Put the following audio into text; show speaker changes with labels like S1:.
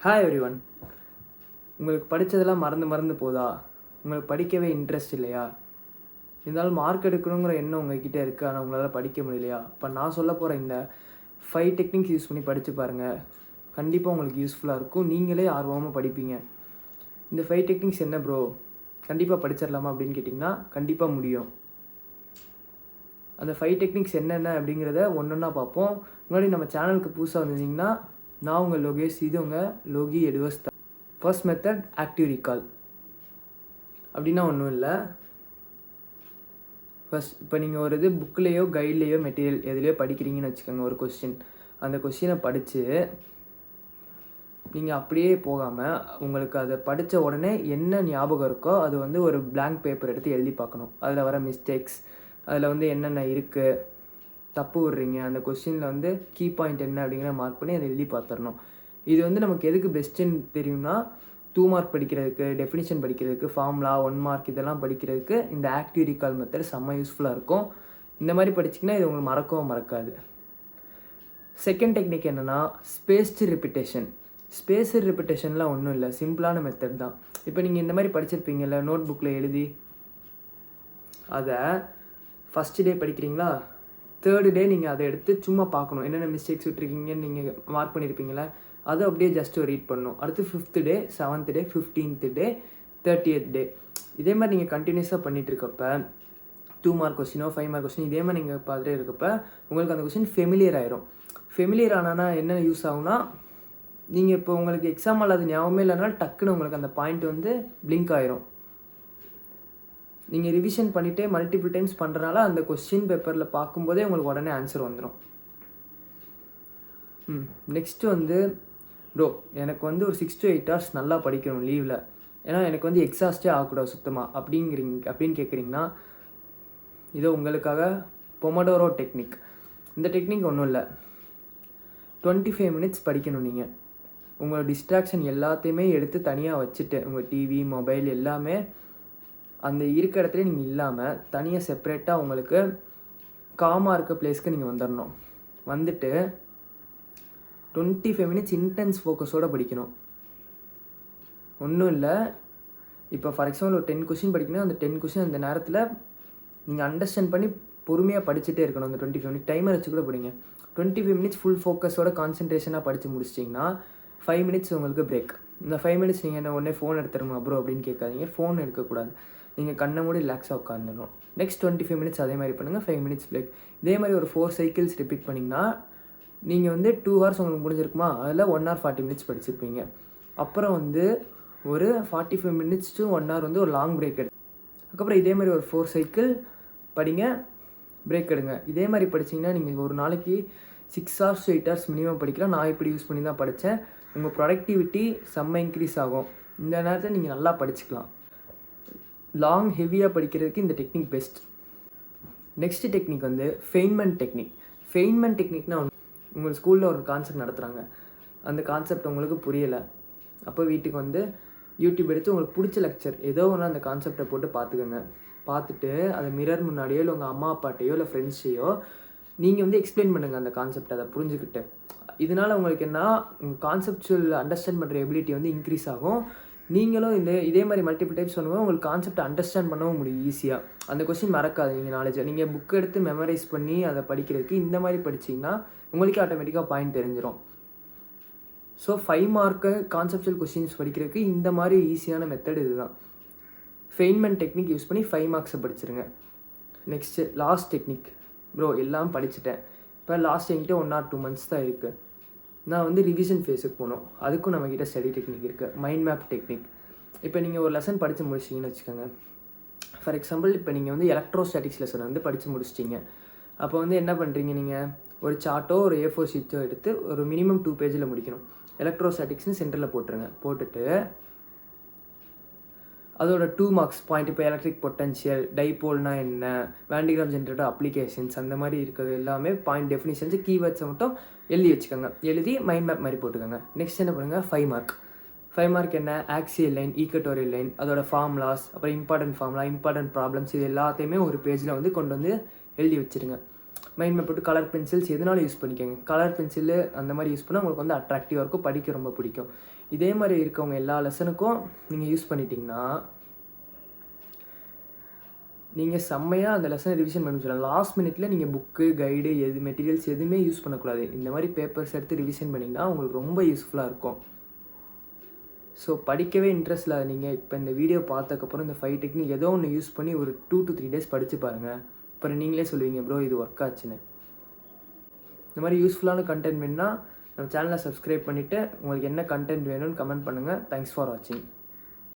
S1: Hi everyone. உங்களுக்கு படித்ததெல்லாம் மறந்து போதா? உங்களுக்கு படிக்கவே இன்ட்ரெஸ்ட் இல்லையா? இருந்தாலும் மார்க் எடுக்கணுங்கிற எண்ணம் உங்ககிட்ட இருக்குது, ஆனால் உங்களால் படிக்க முடியலையா? இப்போ நான் சொல்ல போகிற இந்த 5 டெக்னிக்ஸ் யூஸ் பண்ணி படித்து பாருங்கள். கண்டிப்பாக உங்களுக்கு யூஸ்ஃபுல்லாக இருக்கும். நீங்களே ஆர்வமாக படிப்பீங்க. இந்த 5 டெக்னிக்ஸ் என்ன ப்ரோ, கண்டிப்பாக படிச்சிடலாமா அப்படின்னு கேட்டிங்கன்னா கண்டிப்பாக முடியும். அந்த 5 டெக்னிக்ஸ் என்னென்ன அப்படிங்கிறத ஒன்றா பார்ப்போம். முன்னாடி நம்ம சேனலுக்கு புதுசாக வந்திருந்தீங்கன்னா, நான் உங்கள் லோகேஷ், இது உங்கள் லோகி எடுவஸ். First method active recall. அப்படின்னா ஒன்றும் இல்லை. ஃபர்ஸ்ட் இப்போ நீங்கள் ஒரு புக்லேயோ கைட்லேயோ மெட்டீரியல் எதுலேயோ படிக்கிறீங்கன்னு வச்சுக்கோங்க. ஒரு கொஸ்டின், அந்த கொஸ்டினை படித்து நீங்கள் அப்படியே போகாமல் உங்களுக்கு அதை படித்த உடனே என்ன ஞாபகம் இருக்கோ அது ஒரு பிளாங்க் பேப்பர் எடுத்து எழுதி பார்க்கணும். அதில் வர மிஸ்டேக்ஸ், அதில் என்னென்ன இருக்குது, தப்பு விடுறீங்க, அந்த கொஸ்டினில் கீ பாயிண்ட் என்ன அப்படிங்கிற மார்க் பண்ணி அதை எழுதி பார்த்துடணும். இது நமக்கு எதுக்கு பெஸ்ட்டுன்னு தெரியும்னா, 2 மார்க் படிக்கிறதுக்கு, டெஃபினிஷன் படிக்கிறதுக்கு, ஃபார்முலா 1 மார்க் இதெல்லாம் படிக்கிறதுக்கு இந்த ஆக்டிவ் ரீகால் மெத்தட் செம்ம யூஸ்ஃபுல்லாக இருக்கும். இந்த மாதிரி படிச்சிங்கன்னா இது உங்களுக்கு மறக்காது. செகண்ட் டெக்னிக் என்னென்னா ஸ்பேஸ்டு ரிப்பிட்டேஷன். ஸ்பேஸ்டு ரிப்பிட்டேஷன்லாம் ஒன்றும் இல்லை, சிம்பிளான மெத்தட் தான். இப்போ நீங்கள் இந்த மாதிரி படிச்சிருப்பீங்கல்ல, நோட் புக்கில் எழுதி, அதை ஃபஸ்ட்டு டே படிக்கிறீங்களா, 3rd டே நீங்கள் அதை எடுத்து சும்மா பார்க்கணும், என்னென்ன மிஸ்டேக்ஸ் விட்டுருக்கீங்கன்னு நீங்கள் மார்க் பண்ணியிருப்பீங்களே, அதை அப்படியே ஜஸ்ட்டு ரீட் பண்ணணும். அடுத்து 5th டே, 7th டே, 15th டே, 30th டே, இதே மாதிரி நீங்கள் கண்டினியூஸாக பண்ணிகிட்டு இருக்கப்ப 2 மார்க் கொஸ்டினோ 5 மார்க் கொஸ்டின் இதே மாதிரி நீங்கள் பார்த்துட்டே இருக்கப்ப உங்களுக்கு அந்த கொஸ்டின் ஃபெமிலியர் ஆயிரும். ஃபெமிலியர் ஆனால் என்ன யூஸ் ஆகும்னா, நீங்கள் இப்போ உங்களுக்கு எக்ஸாம்பிள் அது ஞாபகமே இல்லைனாலும் டக்குன்னு உங்களுக்கு அந்த பாயிண்ட் பிளிங்க் ஆயிரும். நீங்கள் ரிவிஷன் பண்ணிவிட்டு மல்டிபிள் டைம்ஸ் பண்ணுறனால அந்த கொஸ்டின் பேப்பரில் பார்க்கும்போதே உங்களுக்கு உடனே ஆன்சர் வந்துடும். நெக்ஸ்ட்டு ப்ரோ, எனக்கு ஒரு 6 to 8 hours நல்லா படிக்கணும் லீவில், ஏன்னா எனக்கு எக்ஸாஸ்டே ஆகக்கூடாது சுத்தமாக அப்படின்னு கேட்குறீங்கன்னா, இதோ உங்களுக்காக பொமடோரோ டெக்னிக். இந்த டெக்னிக் ஒன்றும் இல்லை, 25 minutes படிக்கணும். நீங்கள் உங்களோட டிஸ்ட்ராக்ஷன் எல்லாத்தையுமே எடுத்து தனியாக வச்சுட்டு, உங்கள் டிவி, மொபைல் எல்லாமே அந்த இருக்க இடத்துல நீங்கள் இல்லாமல் தனியாக செப்பரேட்டாக உங்களுக்கு காமாக இருக்க பிளேஸ்க்கு நீங்கள் வந்துடணும். வந்துட்டு 25 minutes இன்டென்ஸ் ஃபோக்கஸோடு படிக்கணும். ஒன்றும் இல்லை, இப்போ ஃபார் எக்ஸாம்பிள் ஒரு 10 கொஸ்டின் படிக்கணும். அந்த 10 கொஸ்டின் அந்த நேரத்தில் நீங்கள் அண்டர்ஸ்டாண்ட் பண்ணி பொறுமையாக படிச்சுட்டே இருக்கணும். அந்த 25 minutes டைமர் வச்சு கூட படிங்க. 25 minutes ஃபுல் ஃபோக்கஸோட கான்சன்ட்ரேஷனாக படித்து முடிச்சிட்டிங்கன்னா 5 minutes உங்களுக்கு பிரேக். இந்த 5 minutes நீங்கள் என்ன உடனே ஃபோன் எடுத்துருமா ப்ரோ அப்படின்னு கேட்காதீங்க. ஃபோன் எடுக்கக்கூடாது, நீங்கள் கண்ணை மூடி ரிலாக்ஸாக உட்காந்துடணும். நெக்ஸ்ட் 25 minutes அதே மாதிரி பண்ணுங்கள். 5 minutes பிரேக். இதே மாதிரி ஒரு 4 cycles ரிப்பீட் பண்ணிங்கன்னா நீங்கள் 2 hours உங்களுக்கு முடிஞ்சிருக்குமா, அதில் 1 hour 40 minutes படிச்சிருப்பீங்க. அப்புறம் ஒரு 45 minutes to 1 hour ஒரு லாங் பிரேக் எடுத்து, அதுக்கப்புறம் இதே மாதிரி ஒரு 4 cycle படிங்க, பிரேக் எடுங்க. இதே மாதிரி படிச்சிங்கன்னா நீங்கள் ஒரு நாளைக்கு 6 hours to 8 hours மினிமம் படிக்கலாம். நான் இப்படி யூஸ் பண்ணி தான் படித்தேன். உங்கள் ப்ரொடக்டிவிட்டி செம்ம இன்க்ரீஸ் ஆகும். இந்த நேரத்தில் நீங்கள் நல்லா படிச்சுக்கலாம். லாங் ஹெவியாக படிக்கிறதுக்கு இந்த technique best. Next technique Feynman technique. Feynman டெக்னிக்னால் உங்கள் ஸ்கூலில் ஒரு கான்செப்ட் நடத்துகிறாங்க, அந்த கான்செப்ட் உங்களுக்கு புரியலை, அப்போ வீட்டுக்கு யூடியூப் எடுத்து உங்களுக்கு பிடிச்ச லெக்சர் ஏதோ ஒன்று அந்த கான்செப்டை போட்டு பார்த்துக்கோங்க. பார்த்துட்டு அதை மிரர் முன்னாடியோ இல்லை உங்கள் அம்மா அப்பாட்டையோ இல்லை ஃப்ரெண்ட்ஸையோ நீங்கள் எக்ஸ்பிளைன் பண்ணுங்கள் அந்த கான்செப்டை, அதை புரிஞ்சுக்கிட்டு. இதனால் உங்களுக்கு என்ன, உங்கள் கான்செப்டுவல் அண்டர்ஸ்டாண்ட் பண்ணுற எபிலிட்டி இன்க்ரீஸ் ஆகும். நீங்களும் இதே மாதிரி மல்டிபிள் டைப்ஸ் பண்ணும்போது உங்களுக்கு கான்செப்டை அண்டர்ஸ்டாண்ட் பண்ணவும் முடியும் ஈஸியாக. அந்த கொஸ்டின் மறக்காது. நீங்கள் நாலேஜை நீங்கள் புக் எடுத்து மெமரைஸ் பண்ணி அதை படிக்கிறதுக்கு இந்த மாதிரி படிச்சிங்கன்னா உங்களுக்கே ஆட்டோமேட்டிக்காக பாயிண்ட் தெரிஞ்சிடும். ஸோ 5 mark கான்செப்டுவல் கொஸ்டின்ஸ் படிக்கிறதுக்கு இந்த மாதிரி ஈஸியான மெத்தட் இதுதான். ஃபெயின்மெண்ட் டெக்னிக் யூஸ் பண்ணி 5 marks படிச்சிருங்க. Next last technique. ப்ரோ எல்லாம் படிச்சுட்டேன், இப்போ லாஸ்ட் என்கிட்ட 1 or 2 months தான் இருக்குது, நான் ரிவிஷன் ஃபேஸுக்கு போகணும். அதுக்கும் நம்மக்கிட்ட ஸ்டடி டெக்னிக் இருக்குது, மைண்ட் மேப் டெக்னிக். இப்போ நீங்கள் ஒரு லெசன் படித்து முடிச்சிட்டிங்கன்னு வச்சுக்கோங்க. ஃபார் எக்ஸாம்பிள் இப்போ நீங்கள் எலக்ட்ரோஸ்டாட்டிக்ஸ் லெசன் படித்து முடிச்சிட்டிங்க. அப்போ என்ன பண்ணுறீங்க, நீங்கள் ஒரு சார்ட்டோ ஒரு A4 ஷீட்டோ எடுத்து ஒரு மினிமம் 2 pages முடிக்கணும். எலக்ட்ரோஸ்டாட்டிக்ஸ்னு சென்டரில் போட்டுருங்க. போட்டுட்டு அதோட 2 marks பாயிண்ட், இப்போ எலக்ட்ரிக் பொட்டன்ஷியல், டைபோல்னா என்ன, வேண்டிகிராம் ஜென்ரேட்டர் அப்ளிகேஷன்ஸ், அந்த மாதிரி இருக்கிறது எல்லாமே பாயிண்ட், டெஃபினிஷன்ஸ், கீவேர்ட்ஸை மட்டும் எழுதி வச்சுக்கோங்க. எழுதி மைண்ட் மேப் மாதிரி போட்டுக்கோங்க. நெக்ஸ்ட் என்ன பண்ணுங்கள், 5 mark. 5 mark என்ன, ஆக்சியல் லைன், ஈக்குவட்டோரியல் லைன், அதோட ஃபார்முலாஸ், அப்புறம் இம்பார்ட்டன்ட் ஃபார்முலா, இம்பார்ட்டன்ட் ப்ராப்ளம்ஸ், இது எல்லாத்தையுமே ஒரு பேஜில் கொண்டு எழுதி வச்சுருங்க. மைண்ட் மேப் போட்டு கலர் பென்சில்ஸ் எதுனாலும் யூஸ் பண்ணிக்கோங்க. கலர் பென்சிலு அந்த மாதிரி யூஸ் பண்ணால் உங்களுக்கு வந்து அட்ராக்டிவாக இருக்கும், படிக்க ரொம்ப பிடிக்கும். இதே மாதிரி இருக்கவங்க எல்லா லெசனுக்கும் நீங்கள் யூஸ் பண்ணிட்டீங்கன்னா நீங்கள் செம்மையாக அந்த லெசனை ரிவிஷன் பண்ணி சொல்லலாம். லாஸ்ட் மினிட்ல நீங்கள் புக்கு, கைடு, மெட்டீரியல்ஸ் எதுவுமே யூஸ் பண்ணக்கூடாது. இந்த மாதிரி பேப்பர்ஸ் எடுத்து ரிவிஷன் பண்ணிங்கன்னா உங்களுக்கு ரொம்ப யூஸ்ஃபுல்லாக இருக்கும். ஸோ படிக்கவே இன்ட்ரெஸ்ட் இல்லாத நீங்கள் இப்போ இந்த வீடியோ பார்த்ததுக்கப்புறம் இந்த 5 டெக்னிக் ஏதோ ஒன்று யூஸ் பண்ணி ஒரு 2 to 3 டேஸ் படித்து பாருங்கள். அப்புறம் நீங்களே சொல்லுவீங்க ப்ரோ இது ஒர்க் ஆச்சுன்னு. இந்த மாதிரி யூஸ்ஃபுல்லான கண்டென்ட் வேணுன்னா நம்ம சேனலை சப்ஸ்கிரைப் பண்ணிவிட்டு உங்களுக்கு என்ன கண்டென்ட் வேணும்னு கமெண்ட் பண்ணுங்கள். தேங்க்ஸ் ஃபார் வாட்சிங்.